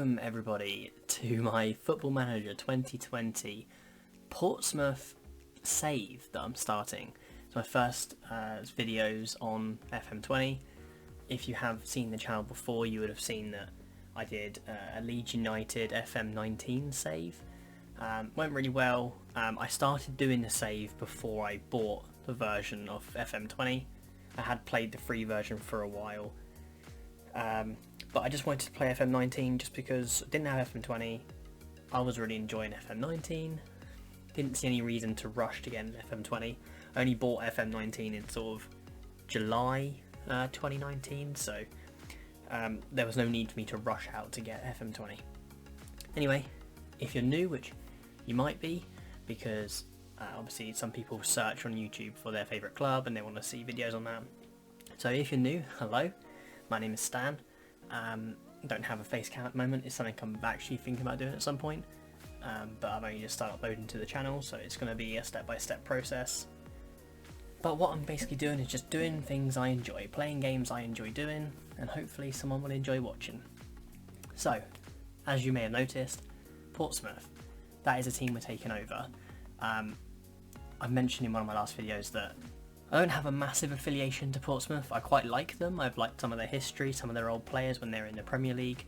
Welcome everybody to my Football Manager 2020 Portsmouth save that I'm starting. It's my first videos on FM20. If you have seen the channel before, you would have seen that I did a Leeds United FM19 save. Went really well. I started doing the save before I bought the version of FM20. I had played the free version for a while. But I just wanted to play FM19 just because I didn't have FM20. I was really enjoying FM19. Didn't see any reason to rush to get an FM20. I only bought FM19 in sort of July 2019, so there was no need for me to rush out to get FM20. Anyway, if you're new, which you might be, because obviously some people search on YouTube for their favourite club and they want to see videos on that. So if you're new, hello, my name is Stan. Don't have a face cam at the moment. It's something I'm actually thinking about doing at some point, but I've only just started uploading to the channel, so it's going to be a step-by-step process. But what I'm basically doing is just doing things I enjoy, playing games I enjoy doing, and hopefully someone will enjoy watching. So, as you may have noticed, Portsmouth, that is a team we're taking over. I mentioned in one of my last videos that I don't have a massive affiliation to Portsmouth. I quite like them. I've liked some of their history, some of their old players when they're in the Premier League.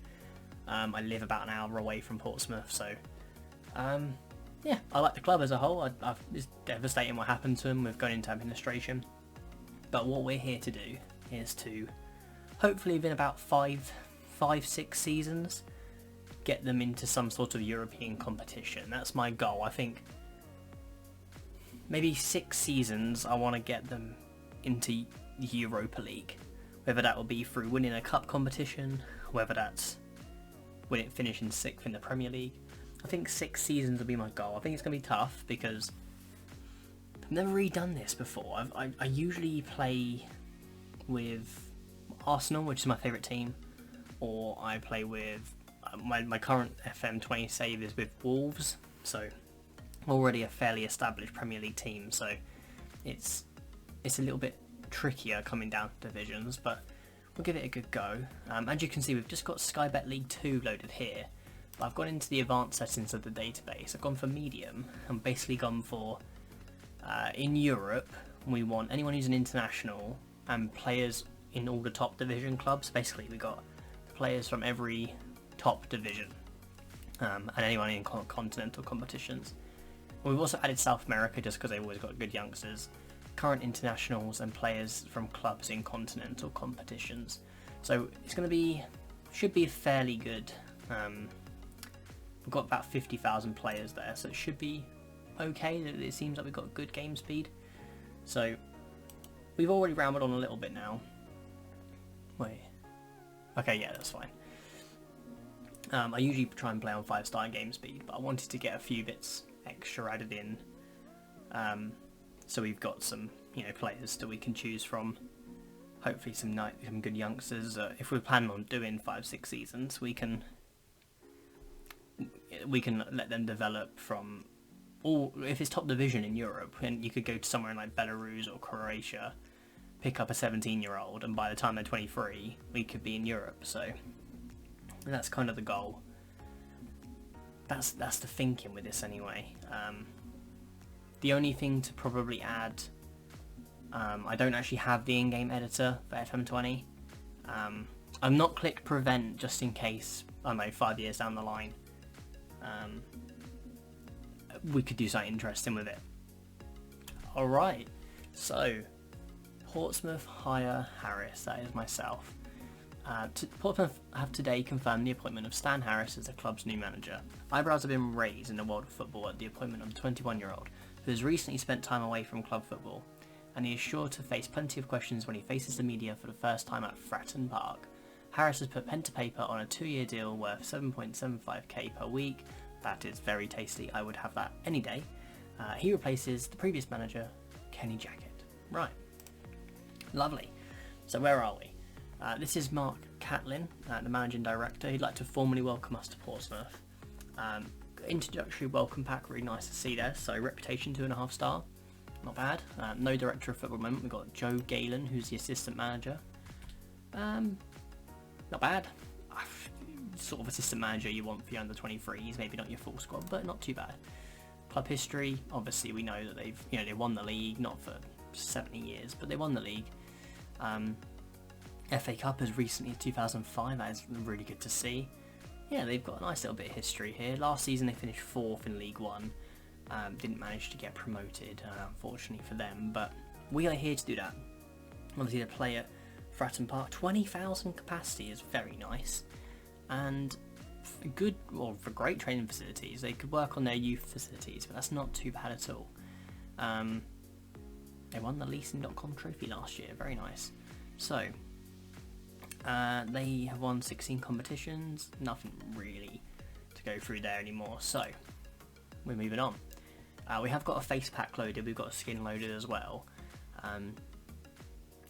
I live about an hour away from Portsmouth, so yeah, I like the club as a whole. It's devastating what happened to them with going into administration. But what we're here to do is to, hopefully within about five, 6 seasons, get them into some sort of European competition. That's my goal. I think maybe 6 seasons I want to get them into Europa League, whether that will be through winning a cup competition, whether that's finishing 6th in the Premier League. I think 6 seasons will be my goal. I think it's going to be tough because I've never really done this before. I usually play with Arsenal, which is my favourite team, or I play with my current FM20 save is with Wolves, so already a fairly established Premier League team, so it's a little bit trickier coming down to divisions, but we'll give it a good go. As you can see, we've just got Sky Bet League 2 loaded here. I've gone into the advanced settings of the database. I've gone for medium and basically gone for in Europe we want anyone who's an international and players in all the top division clubs. Basically we got players from every top division and anyone in continental competitions. We've also added South America just because they've always got good youngsters, current internationals and players from clubs in continental competitions. So it's going to be, should be fairly good. We've got about 50,000 players there, so it should be okay. It seems like we've got good game speed. So we've already rambled on a little bit now. Wait. Okay, yeah, that's fine. I usually try and play on 5-star game speed, but I wanted to get a few bits extra added in, so we've got some players that we can choose from, hopefully some good youngsters. If we're planning on doing 5-6 seasons, we can let them develop from if it's top division in Europe, and you could go to somewhere in like Belarus or Croatia, pick up a 17-year-old, and by the time they're 23 we could be in Europe. So that's kind of the goal. That's the thinking with this anyway. The only thing to probably add, I don't actually have the in-game editor for FM20. I've not clicked prevent just in case, I don't know, 5 years down the line we could do something interesting with it. Alright, so Portsmouth hire Harris, that is myself. Portsmouth have today confirmed the appointment of Stan Harris as the club's new manager. Eyebrows have been raised in the world of football at the appointment of a 21-year-old who has recently spent time away from club football, and he is sure to face plenty of questions when he faces the media for the first time at Fratton Park. Harris has put pen to paper on a 2-year deal worth 7.75k per week. That is very tasty. I would have that any day. He replaces the previous manager, Kenny Jackett. Right. Lovely. So where are we? This is Mark Catlin, the managing director. He'd like to formally welcome us to Portsmouth. Introductory welcome pack, really nice to see there. So reputation 2.5 star, not bad. No director of football at the moment. We've got Joe Galen, who's the assistant manager. Not bad. sort of assistant manager you want for your under 23s. Maybe not your full squad, but not too bad. Club history, obviously we know that they've, you know, they won the league, not for 70 years, but they won the league. FA Cup as recently as 2005, that is really good to see. Yeah, they've got a nice little bit of history here. Last season they finished 4th in League One. Didn't manage to get promoted, unfortunately for them, but we are here to do that. Obviously they play at Fratton Park. 20,000 capacity is very nice, and good, well, for great training facilities. They could work on their youth facilities, but that's not too bad at all. They won the leasing.com trophy last year, very nice. So they have won 16 competitions, nothing really to go through there anymore, so we're moving on. We have got a face pack loaded, we've got a skin loaded as well.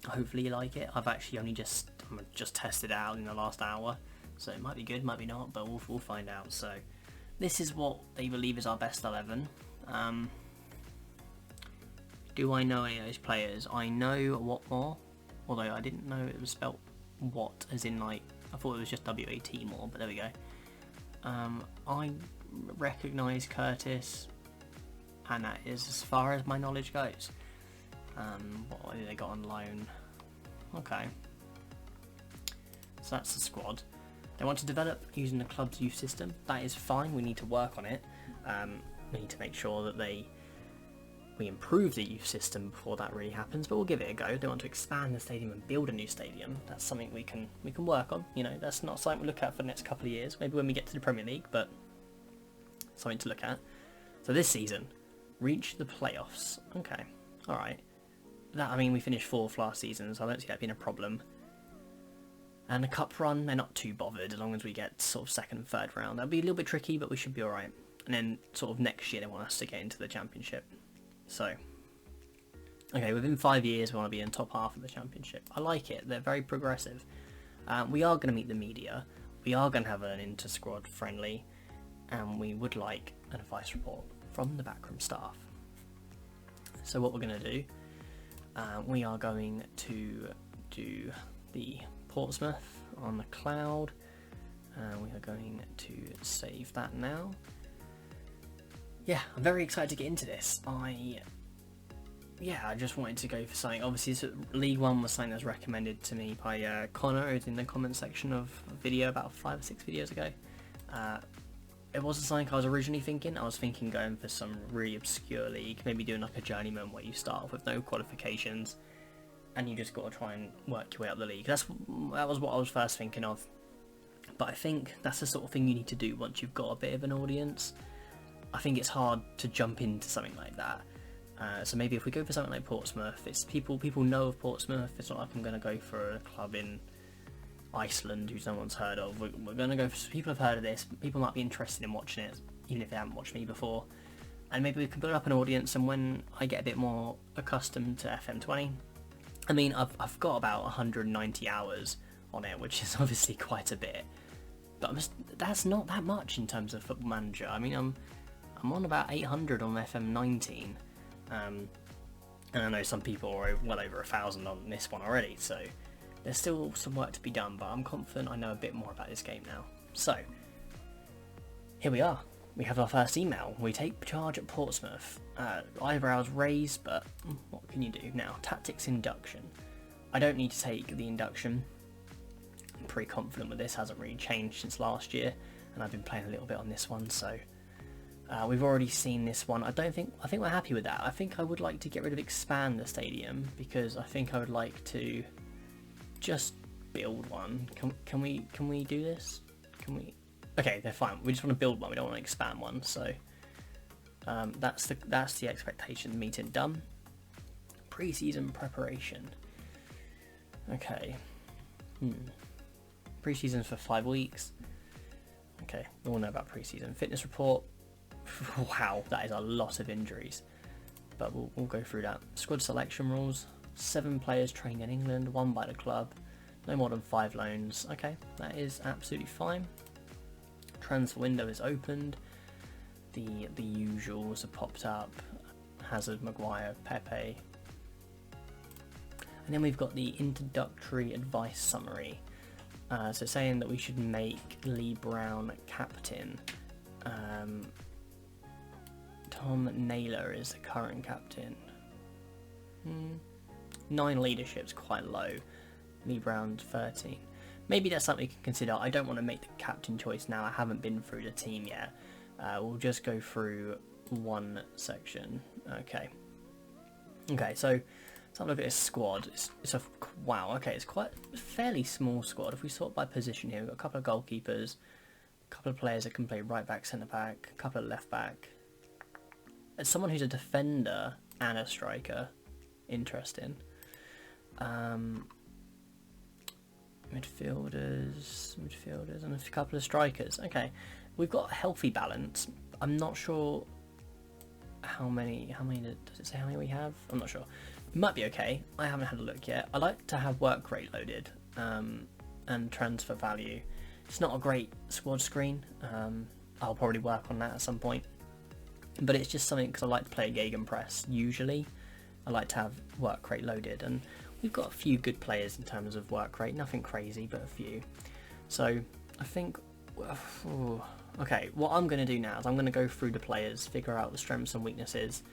Hopefully you like it. I've actually only just tested it out in the last hour, so it might be good, might be not, but we'll find out. So this is what they believe is our best 11. Do I know any of those players? I know Watmore, although I didn't know it was spelt Watt, as in like, I thought it was just W-A-T more, but there we go. I recognise Curtis, and that is as far as my knowledge goes. What have they got on loan? Okay, so that's the squad. They want to develop using the club's youth system. That is fine, we need to work on it. We need to make sure that we improve the youth system before that really happens, but we'll give it a go. They want to expand the stadium and build a new stadium. That's something we can work on. You know, that's not something we look at for the next couple of years, maybe when we get to the Premier League, but something to look at. So this season, reach the playoffs. Okay, alright. That, I mean, we finished 4th last season, so I don't see that being a problem. And a cup run, they're not too bothered as long as we get sort of 2nd and 3rd round. That'll be a little bit tricky, but we should be alright. And then sort of next year they want us to get into the Championship. So, okay, within 5 years we want to be in top half of the Championship. I like it, they're very progressive. We are going to meet the media, we are going to have an inter-squad friendly, and we would like an advice report from the backroom staff. So what we're going to do, we are going to do the Portsmouth on the cloud, and we are going to save that now. Yeah, I'm very excited to get into this. I just wanted to go for something. Obviously, League One was something that was recommended to me by Connor, who's in the comment section of a video about 5 or 6 videos ago. It wasn't something I was originally thinking. I was thinking going for some really obscure league, maybe doing like a journeyman where you start off with no qualifications, and you just got to try and work your way up the league. That was what I was first thinking of. But I think that's the sort of thing you need to do once you've got a bit of an audience. I think it's hard to jump into something like that. So maybe if we go for something like Portsmouth, it's people know of Portsmouth. It's not like I'm going to go for a club in Iceland who no one's heard of. We're going to go for people have heard of this. People might be interested in watching it, even if they haven't watched me before. And maybe we can build up an audience. And when I get a bit more accustomed to FM20, I mean, I've got about 190 hours on it, which is obviously quite a bit. But that's not that much in terms of Football Manager. I mean, I'm on about 800 on FM19, and I know some people are well over 1,000 on this one already, so there's still some work to be done, but I'm confident I know a bit more about this game now. So, here we are. We have our first email. We take charge at Portsmouth. Eyebrows raised, but what can you do? Now, tactics induction. I don't need to take the induction. I'm pretty confident with this, hasn't really changed since last year, and I've been playing a little bit on this one, so we've already seen this one. I think we're happy with that. I think I would like to get rid of expand the stadium, because I think I would like to just build one. Can we do this? Can we? Okay, they're fine. We just want to build one. We don't want to expand one. So that's the expectation meeting done. Pre-season preparation. Okay. Pre-season's for 5 weeks. Okay, we all know about pre-season. Fitness report. Wow, that is a lot of injuries. But we'll go through that. Squad selection rules. 7 players trained in England, 1 by the club. No more than 5 loans. Okay, that is absolutely fine. Transfer window is opened. The usuals have popped up. Hazard, Maguire, Pepe. And then we've got the introductory advice summary. So saying that we should make Lee Brown captain. Tom Naylor is the current captain. 9 leadership's quite low. Lee Brown's 13. Maybe that's something we can consider. I don't want to make the captain choice now. I haven't been through the team yet. We'll just go through one section. Okay, so let's have a look at this squad. It's a wow. Okay, it's quite a fairly small squad. If we sort by position here, we've got a couple of goalkeepers, a couple of players that can play right back, centre back, a couple of left back. As someone who's a defender and a striker, interesting. Midfielders, and a couple of strikers. Okay, we've got a healthy balance. I'm not sure how many does it say how many we have? I'm not sure. It might be okay. I haven't had a look yet. I like to have work rate loaded and transfer value. It's not a great squad screen. I'll probably work on that at some point. But it's just something because I like to play a gegenpress. Usually, I like to have work rate loaded, and we've got a few good players in terms of work rate. Nothing crazy, but a few. So I think. Okay, what I'm going to do now is I'm going to go through the players, figure out the strengths and weaknesses,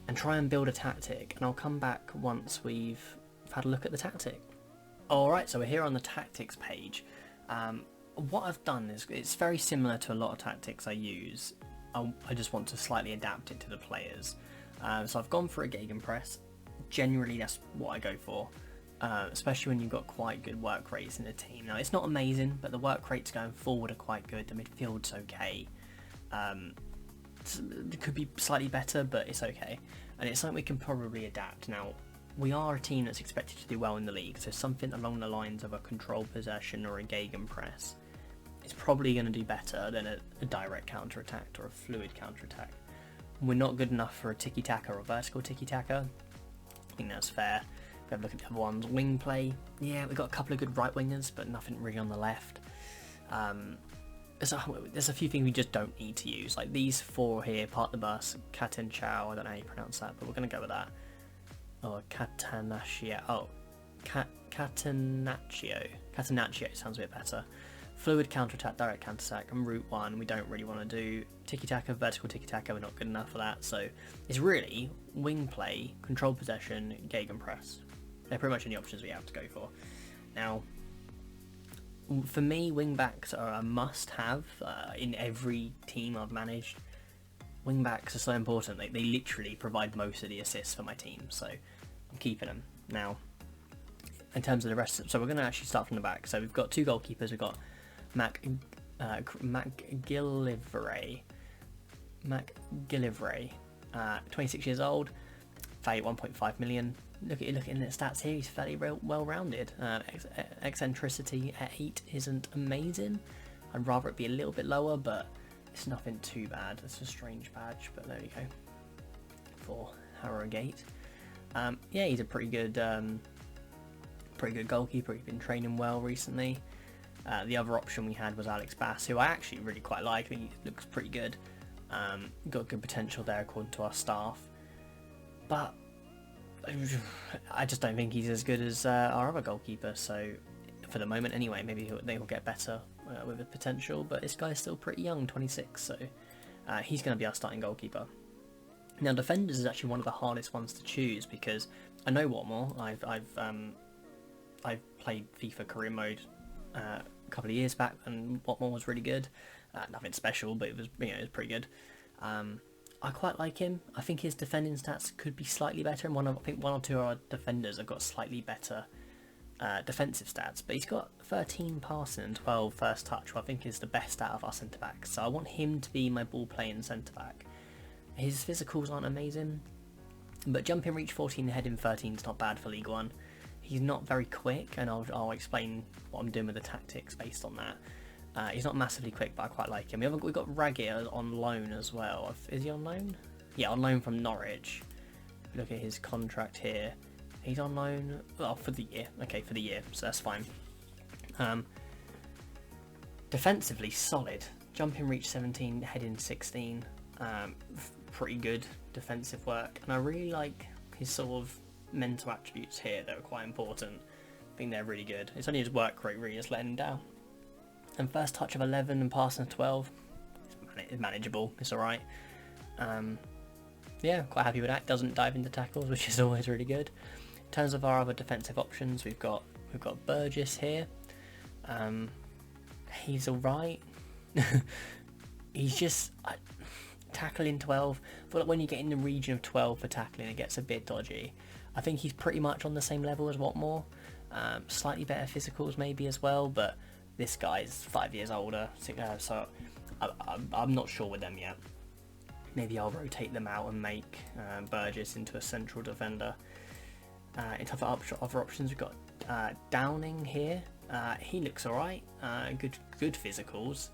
and try and build a tactic, and I'll come back once we've had a look at the tactic. Alright, so we're here on the tactics page. What I've done is, it's very similar to a lot of tactics I use. I just want to slightly adapt it to the players. So I've gone for a gegenpress. Generally that's what I go for. Especially when you've got quite good work rates in the team. Now it's not amazing, but the work rates going forward are quite good. The midfield's okay. It could be slightly better, but it's okay. And it's something we can probably adapt. Now, we are a team that's expected to do well in the league, so something along the lines of a controlled possession or a gegenpress is probably going to do better than a direct counter-attack or a fluid counter-attack. We're not good enough for a tiki-taka or a vertical tiki-taka. I think that's fair. We have a look at the other ones. Wing play, yeah, we've got a couple of good right wingers, but nothing really on the left. There's a few things we just don't need to use, like these 4 here, Part the Bus, Katen Chow, I don't know how you pronounce that, but we're going to go with that. Or Catenaccio. Oh, Catenaccio. Catenaccio sounds a bit better. Fluid counter-attack, direct counter-attack, and Route 1 we don't really want to do. Tiki-taka, vertical tiki-taka, we're not good enough for that, so it's really wing play, controlled possession, gegenpress. They're pretty much the options we have to go for. Now, for me, wing backs are a must-have in every team I've managed. Wing backs are so important. They literally provide most of the assists for my team, so I'm keeping them. Now, in terms of the rest, so we're going to actually start from the back. So we've got 2 goalkeepers. We've got McGillivray, 26 years old, value 1.5 million. Looking at the stats here, he's fairly well-rounded. Eccentricity at 8 isn't amazing. I'd rather it be a little bit lower, but it's nothing too bad. It's a strange badge, but there we go. For Harrogate. Yeah, he's a pretty good goalkeeper. He's been training well recently. The other option we had was Alex Bass, who I actually really quite like. I think he looks pretty good. Got good potential there according to our staff. But I just don't think he's as good as our other goalkeeper, so for the moment anyway, maybe they will get better with the potential, but this guy's still pretty young, 26, so he's going to be our starting goalkeeper. Now defenders is actually one of the hardest ones to choose, because I know Watmore. I've played FIFA career mode a couple of years back, and Watmore was really good. Nothing special, but it was it was pretty good. I quite like him. I think his defending stats could be slightly better, and I think one or two of our defenders have got slightly better defensive stats, but he's got 13 passing and 12 first touch, which I think is the best out of our centre backs. So I want him to be my ball playing centre back. His physicals aren't amazing, but jumping reach 14 and heading 13 is not bad for League One. He's not very quick, and I'll explain what I'm doing with the tactics based on that. He's not massively quick, but I quite like him. We've got Raggett on loan as well. Is he on loan? Yeah, on loan from Norwich. Look at his contract here. He's on loan, well, for the year. Okay, for the year, so that's fine. Defensively, solid. Jumping reach 17, heading 16. Pretty good defensive work. And I really like his sort of mental attributes here that are quite important. think they're really good. It's only his work rate really that's letting him down. And first touch of 11 and passing of 12, it's manageable. It's all right. Yeah, quite happy with that. Doesn't dive into tackles, which is always really good. In terms of our other defensive options, we've got Burgess here. He's all right. He's just tackling 12. I feel like when you get in the region of 12 for tackling, it gets a bit dodgy. I think he's pretty much on the same level as Watmore. Slightly better physicals maybe as well, but this guy's 5 years older, so I'm not sure with them yet. Maybe I'll rotate them out and make Burgess into a central defender. In terms of other options, we've got Downing here. He looks alright. Good physicals.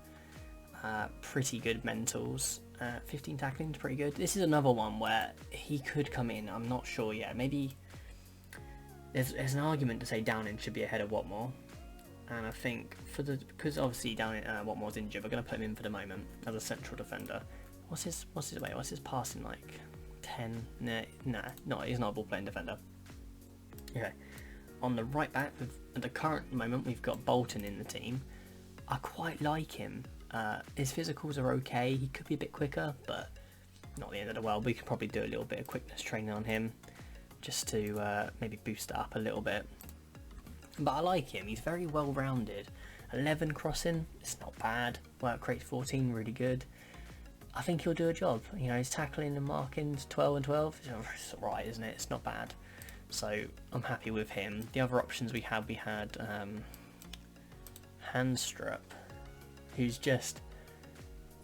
Pretty good mentals. 15 tackling is pretty good. This is another one where he could come in. I'm not sure yet. Maybe there's an argument to say Downing should be ahead of Watmore. And I think because obviously Watmore's injured, we're going to put him in for the moment as a central defender. What's his passing like? 10? No, he's not a ball playing defender. Okay. On the right back, at the current moment, we've got Bolton in the team. I quite like him. His physicals are okay. He could be a bit quicker, but not the end of the world. We could probably do a little bit of quickness training on him just to maybe boost it up a little bit. But I like him. He's very well rounded. 11 crossing, it's not bad. Work rate 14, really good. I think he'll do a job. You know, his tackling and markings 12 and 12. It's alright, isn't it? It's not bad. So I'm happy with him. The other options we had Handstrup, who's just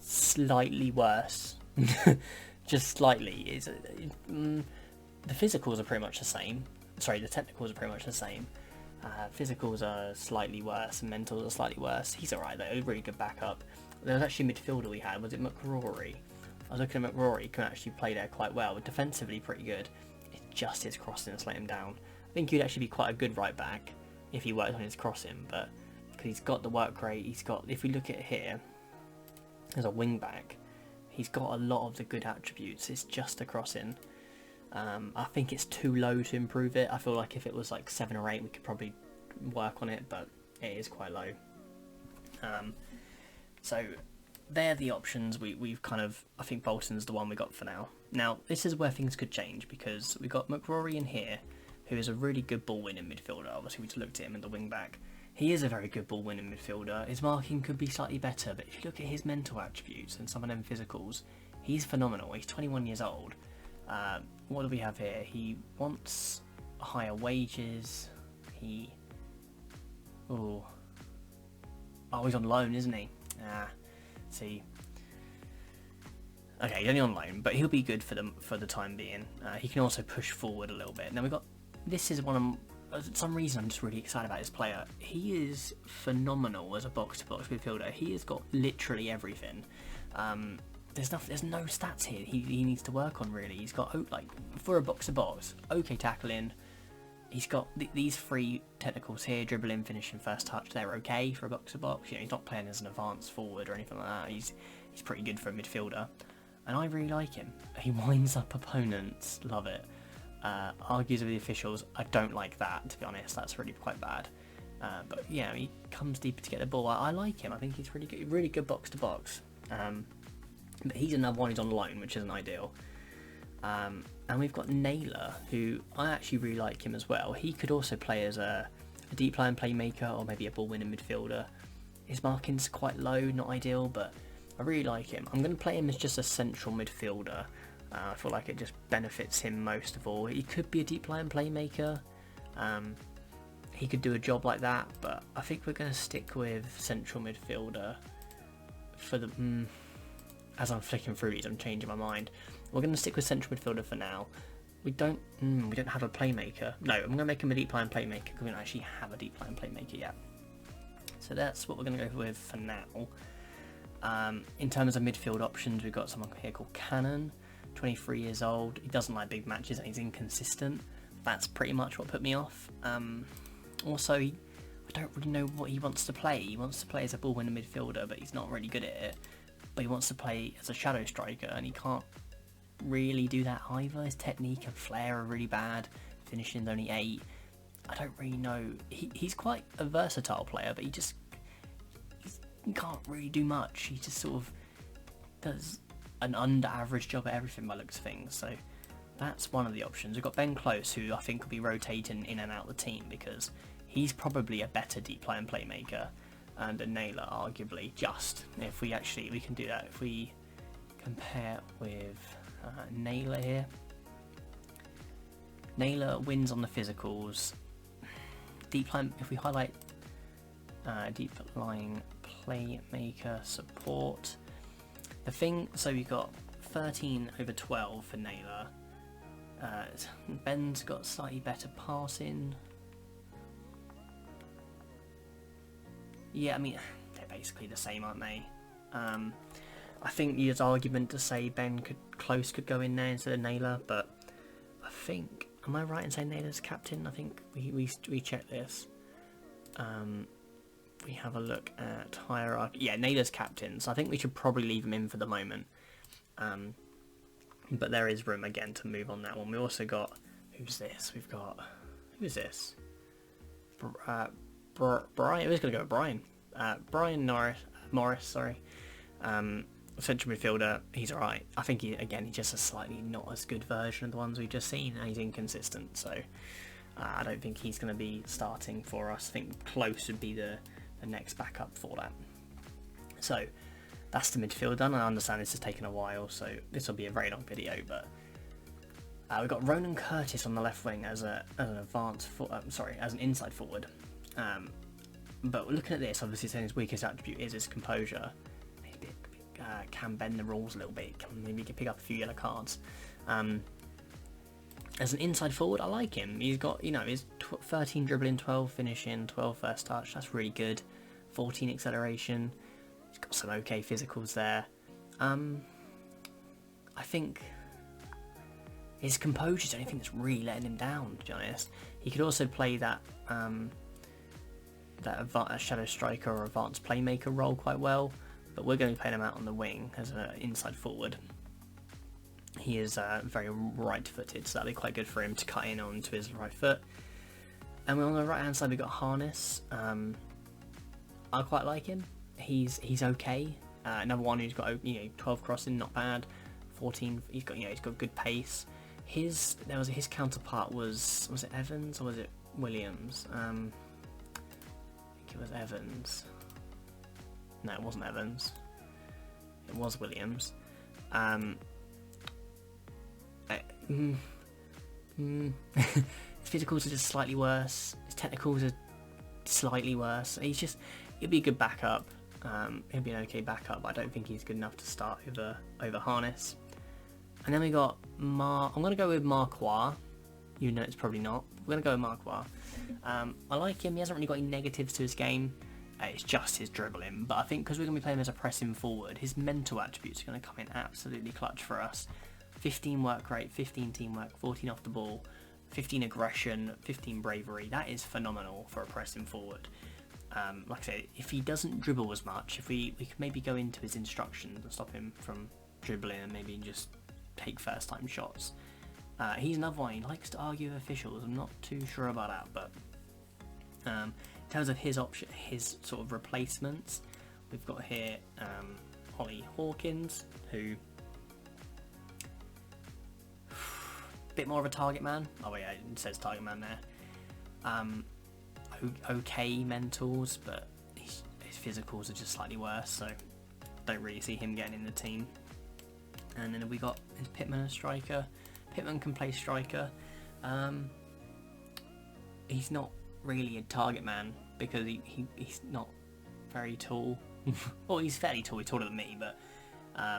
slightly worse. Just slightly. The physicals are pretty much the same. Sorry, the technicals are pretty much the same. Physicals are slightly worse and mentals are slightly worse. He's alright though, a really good backup. There was actually a midfielder we had, was it McRory? I was looking at McRory, he can actually play there quite well, but defensively pretty good. It's just his crossing that's let him down. I think he'd actually be quite a good right back if he worked on his crossing, but because he's got the work rate, if we look at here, as a wing back, he's got a lot of the good attributes, it's just a crossing. I think it's too low to improve it. I feel like if it was like 7 or 8 we could probably work on it, but it is quite low. So they're the options we've kind of, I think Bolton's the one we got for now. Now this is where things could change because we got McRory in here, who is a really good ball winning midfielder. Obviously we just looked at him in the wing back. He is a very good ball winning midfielder. His marking could be slightly better, but if you look at his mental attributes and some of them physicals, he's phenomenal. He's 21 years old. What do we have here? He wants higher wages. He's on loan, isn't he? See. Okay, he's only on loan, but he'll be good for the time being. He can also push forward a little bit. Now we've got. This is one of. For some reason, I'm just really excited about this player. He is phenomenal as a box-to-box midfielder. He has got literally everything. There's no stats here he needs to work on really. He's got, like, for a box-to-box, okay tackling. He's got these 3 technicals here, dribbling, finishing, first touch. They're okay for a box-to-box. You know, he's not playing as an advanced forward or anything like that. He's pretty good for a midfielder. And I really like him. He winds up opponents. Love it. Argues with the officials. I don't like that, to be honest. That's really quite bad. But, yeah, he comes deeper to get the ball. I like him. I think he's really good box-to-box. But he's another one who's on loan, which isn't ideal. And we've got Naylor, who I actually really like him as well. He could also play as a deep line playmaker or maybe a ball-winning midfielder. His marking's quite low, not ideal, but I really like him. I'm going to play him as just a central midfielder. I feel like it just benefits him most of all. He could be a deep line playmaker. He could do a job like that, but I think we're going to stick with central midfielder for the... As I'm flicking through these, I'm changing my mind. We're going to stick with central midfielder for now. We don't have a playmaker. No, I'm going to make him a deep line playmaker because we don't actually have a deep line playmaker yet. So that's what we're going to go with for now. In terms of midfield options, we've got someone here called Cannon, 23 years old. He doesn't like big matches and he's inconsistent. That's pretty much what put me off. Also, I don't really know what he wants to play. He wants to play as a ball winner midfielder, but he's not really good at it. But he wants to play as a shadow striker, and he can't really do that either. His technique and flair are really bad. Finishing's only 8. I don't really know. He's quite a versatile player, but he can't really do much. He just sort of does an under-average job at everything by the looks of things. So that's one of the options. We've got Ben Close, who I think will be rotating in and out of the team because he's probably a better deep line playmaker, and a Naylor arguably. Just if we can do that. If we compare with Naylor here, Naylor wins on the physicals. Deep line, if we highlight deep line playmaker support, the thing, so we've got 13/12 for Naylor. Ben's got slightly better passing. Yeah, I mean, they're basically the same, aren't they? I think there's argument to say Close could go in there instead of Naylor, but I think, am I right in saying Naylor's captain? I think we check this. We have a look at hierarchy. Yeah, Naylor's captain, so I think we should probably leave him in for the moment. But there is room again to move on that one. We also got, who's this? Who is this? Brian. We're just gonna go with Brian. Brian Morris. Sorry. Central midfielder. He's alright. I think he's just a slightly not as good version of the ones we've just seen, and he's inconsistent. So I don't think he's going to be starting for us. I think Close would be the next backup for that. So that's the midfield done. I understand this has taken a while, so this will be a very long video. But we've got Ronan Curtis on the left wing as an inside forward. But looking at this, obviously saying his weakest attribute is his composure. Maybe can bend the rules a little bit. Maybe he can pick up a few yellow cards. As an inside forward, I like him. He's got, his 13 dribbling, 12 finishing, 12 first touch. That's really good. 14 acceleration. He's got some okay physicals there. I think his composure is the only thing that's really letting him down, to be honest. He could also play that shadow striker or advanced playmaker role quite well, but we're going to be playing him out on the wing as an inside forward. He is very right-footed, so that'll be quite good for him to cut in onto his right foot. And on the right-hand side, we've got Harness. I quite like him. He's okay. Another one who's got 12 crossing, not bad. 14. He's got good pace. His counterpart was it Evans or was it Williams? I think it was Evans. No, it wasn't Evans. It was Williams. His physicals are just slightly worse. His technicals are slightly worse. He'll be a good backup. He'll be an okay backup, but I don't think he's good enough to start over Harness. And then we got I'm going to go with Marquardt. You know it's probably not. We're going to go with Marquardt. I like him. He hasn't really got any negatives to his game. It's just his dribbling. But I think because we're going to be playing him as a pressing forward, his mental attributes are going to come in absolutely clutch for us. 15 work rate, 15 teamwork, 14 off the ball, 15 aggression, 15 bravery. That is phenomenal for a pressing forward. Like I said, if he doesn't dribble as much, if we could maybe go into his instructions and stop him from dribbling and maybe just take first time shots. He's another one, he likes to argue with officials. I'm not too sure about that, but in terms of his sort of replacements, we've got here Ollie Hawkins, who a bit more of a target man. Oh yeah, it says target man there. Okay mentals, but his physicals are just slightly worse, so don't really see him getting in the team. And then we got is Pittman a striker. Pittman can play striker. He's not really a target man because he's not very tall. Well, he's fairly tall. He's taller than me, but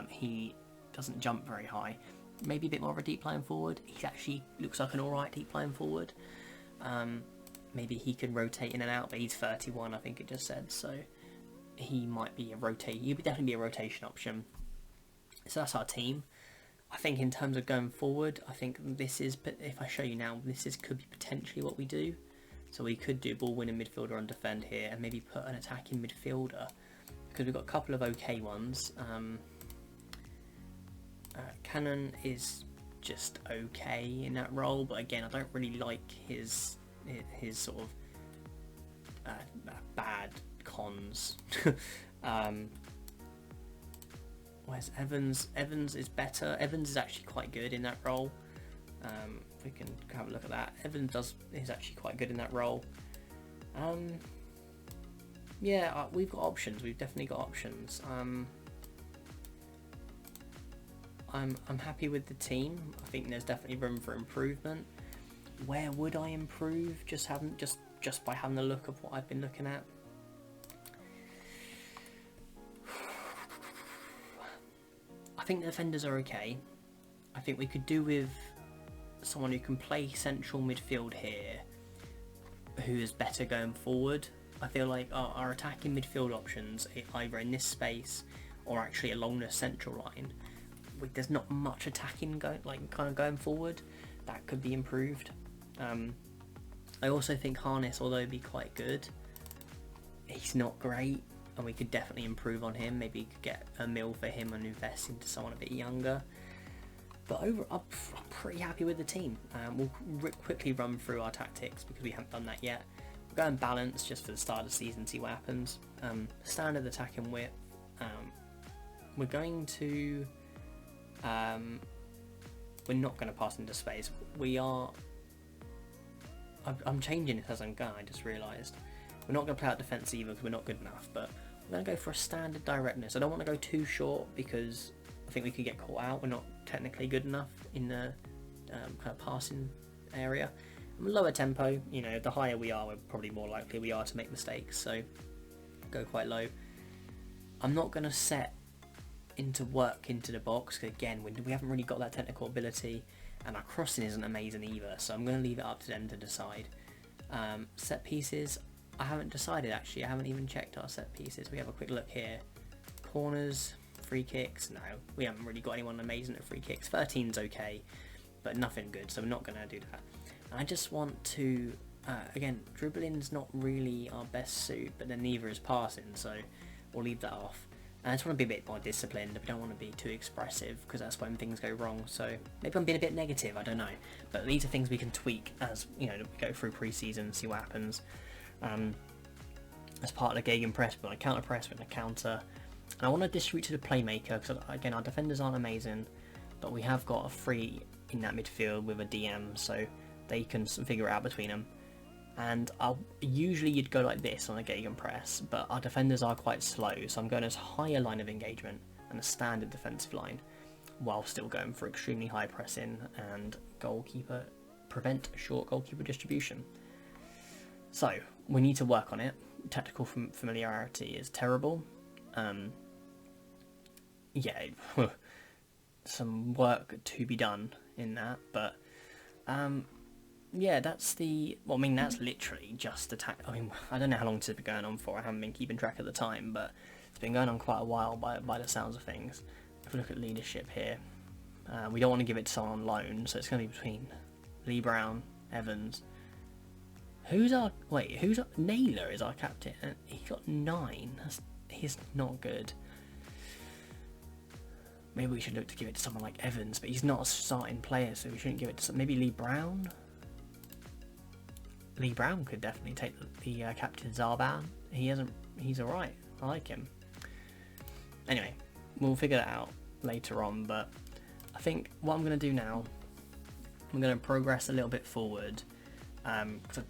he doesn't jump very high. Maybe a bit more of a deep line forward. He actually looks like an alright deep line forward. Maybe he could rotate in and out, but he's 31, I think it just said, so he might be he'd definitely be a rotation option. So that's our team. I think in terms of going forward, I think this is, if I show you now, could be potentially what we do. So we could do ball winning midfielder on defend here, and maybe put an attacking midfielder, because we've got a couple of okay ones. Cannon is just okay in that role, but again, I don't really like his his sort of bad cons. Where's Evans? Evans is better. Evans is actually quite good in that role. We can have a look at that. Evans is actually quite good in that role. Yeah, we've got options. We've definitely got options. I'm happy with the team. I think there's definitely room for improvement. Where would I improve? Just by having a look of what I've been looking at. I think the defenders are okay. I think we could do with someone who can play central midfield here, who is better going forward. I feel like our attacking midfield options, either in this space or actually along the central line, there's not much attacking going forward. That could be improved. I also think Harness, although he'd be quite good, he's not great, and we could definitely improve on him. Maybe you could get a mil for him and invest into someone a bit younger. But I'm pretty happy with the team. We'll quickly run through our tactics because we haven't done that yet. We're going balance just for the start of the season, see what happens. Standard attacking width. We're going to... we're not going to pass into space. We are... I'm changing it as I'm going, I just realised. We're not going to play out defence either because we're not good enough, but we're going to go for a standard directness. I don't want to go too short because I think we could get caught out. We're not technically good enough in the kind of passing area. Lower tempo, the higher we are, we're probably more likely we are to make mistakes, so go quite low. I'm not going to set into work into the box, because again, we haven't really got that technical ability, and our crossing isn't amazing either, so I'm going to leave it up to them to decide. Set pieces, I haven't decided actually. I haven't even checked our set pieces. We have a quick look here. Corners, free kicks, no, we haven't really got anyone amazing at free kicks. 13's okay, but nothing good, so we're not going to do that. And I just want to, again, dribbling's not really our best suit, but then neither is passing, so we'll leave that off. And I just want to be a bit more disciplined. We don't want to be too expressive, because that's when things go wrong. So maybe I'm being a bit negative, I don't know. But these are things we can tweak as, we go through pre-season and see what happens. As part of the gegenpress, we're going to counter press, we're going to counter. And I want to distribute to the playmaker, because again, our defenders aren't amazing, but we have got a free in that midfield with a DM, so they can figure it out between them. And usually you'd go like this on a gegenpress, but our defenders are quite slow, so I'm going as high a line of engagement and a standard defensive line, while still going for extremely high pressing and prevent short goalkeeper distribution. So we need to work on it. Tactical familiarity is terrible. Yeah, some work to be done in that, but yeah, that's that's literally just attack. I don't know how long this has been going on for. I haven't been keeping track of the time, but it's been going on quite a while by the sounds of things. If we look at leadership here, we don't want to give it to someone on loan, so it's going to be between Lee Brown, Evans. Naylor is our captain, and he got 9. He's not good. Maybe we should look to give it to someone like Evans, but he's not a starting player, so we shouldn't give it to maybe Lee Brown. Lee Brown could definitely take the captain Zarban. He's alright. I like him. Anyway, we'll figure that out later on, but I think what I'm going to do now, I'm going to progress a little bit forward. Cause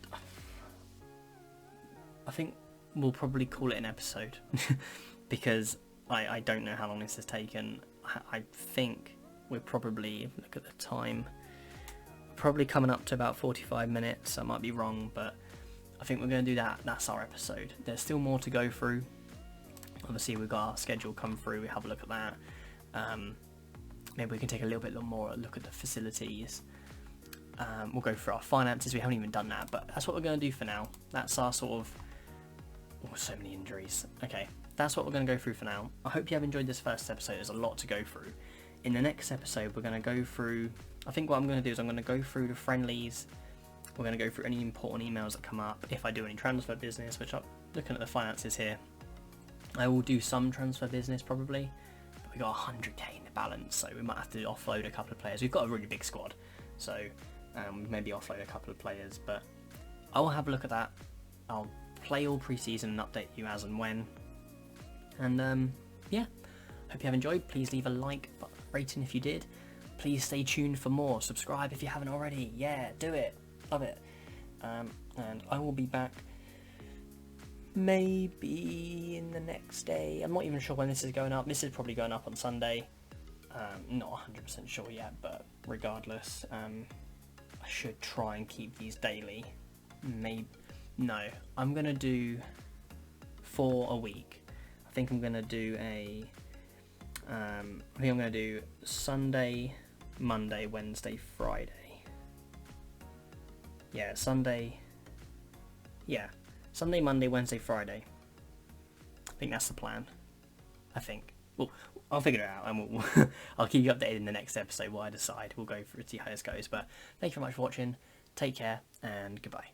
I think we'll probably call it an episode because I don't know how long this has taken. I think we're probably, look at the time, probably coming up to about 45 minutes. I might be wrong, but I think we're going to do that. That's our episode. There's still more to go through. Obviously, we've got our schedule come through. We have a look at that. Maybe we can take a little bit more look at the facilities. We'll go through our finances. We haven't even done that, but that's what we're going to do for now. That's our sort of... Oh, so many injuries. Okay, that's what we're going to go through for now. I hope you have enjoyed this first episode. There's a lot to go through. In the next episode, we're going to go through... I think what I'm going to do is I'm going to go through the friendlies. We're going to go through any important emails that come up. If I do any transfer business, which I'm looking at the finances here, I will do some transfer business probably. But we got 100k in the balance, so we might have to offload a couple of players. We've got a really big squad, so maybe offload a couple of players. But I'll have a look at that. I'll play all pre-season and update you as and when. And yeah, hope you have enjoyed. Please leave a like, rating if you did. Please stay tuned for more. Subscribe if you haven't already. Yeah, do it. Love it. And I will be back maybe in the next day. I'm not even sure when this is going up. This is probably going up on Sunday. Not 100% sure yet, but regardless, I should try and keep these daily. No, I'm gonna do 4 a week. I think I'm gonna do Sunday, Monday, Wednesday, Friday. Yeah, Sunday, Monday, Wednesday, Friday. I think that's the plan. I think. Well, I'll figure it out, and I'll keep you updated in the next episode what I decide. We'll go through and see how this goes. But thank you very much for watching. Take care, and goodbye.